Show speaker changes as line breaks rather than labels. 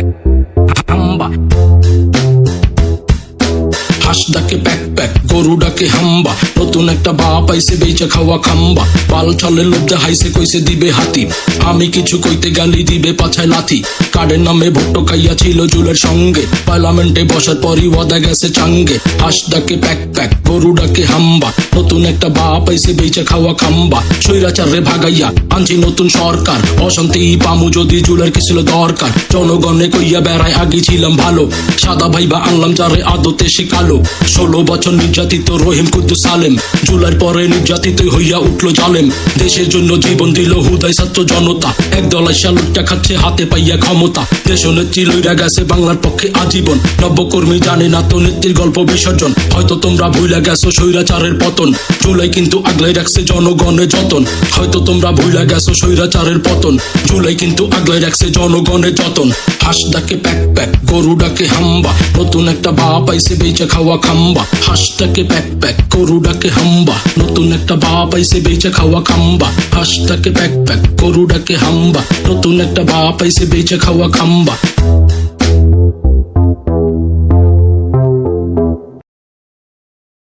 Pack হাম্বা, হাঁস ডাকে প্যাক প্যাক, গরু ডাকে হাম্বা। নতুন একটা বাপ আইছে বেচা খাওয়া খাম্বা। পাল চলে লোভে হাইছে কইছে দিবে হাতি, আমি কিছু কইতে গালি দিবে পাছায় লাথি। কার্ডের নামে ভোট্টো খাইয়া ছিল জুলের সঙ্গে, পার্লামেন্টে বসার পরই ওয়াদা গেছে চাঙ্গে। হাঁস ডাকে প্যাক প্যাক, গরু ডাকে হাম্বা। নতুন একটা বাপ আইছে বেচা খাওয়া খাম্বা। স্বৈরাচারে ভাগাইয়া আনছি নতুন সরকার, অশান্তি পামু যদি জুলের কি ছিল দরকার। জনগণে কইয়া বেড়ায় আগে ছিলাম ভালো, সাদা ভাইবা আনলাম যারে আদতে সে কালো। 16 বছর নির্যাতিত রহিম কুদ্দুস সালেম, জুলাইয়ের পরে নির্যাতিত হইয়া উঠলো জালেম। দেশের জন্য জীবন দিল হুদাই ছাত্র জনতা, একদল আইসা লুটটা খাচ্ছে হাতে পাইয়া ক্ষমতা। দেশ নেত্রী লইরা গেছে বাংলার পক্ষে আজীবন, নব্যকর্মী জানে না তো নেত্রীর গল্প বিসর্জন। হয়তো তোমরা ভুইলা গেছো স্বৈরাচারের পতন, জুলাই কিন্তু আগলাই রাখছে জনগণের যতন। হয়তো তোমরা ভুইলা গেছো স্বৈরাচারের পতন, জুলাই কিন্তু আগলাই রাখছে জনগণের যতন। হাঁস ডাকে প্যাক প্যাক, গরু ডাকে হাম্বা। নতুন একটা বাপ আইছে বেচা খাওয়া খাম্বা। হাঁস ডাকে প্যাক প্যাক, গরু ডাকে হাম্বা। নতুন একটা বাপ আইছে বেচা খাওয়া খাম্বা। হাঁস ডাকে প্যাক প্যাক, গরু ডাকে হাম্বা। নতুন একটা বাপ আইছে বেচা খাওয়া খাম্বা।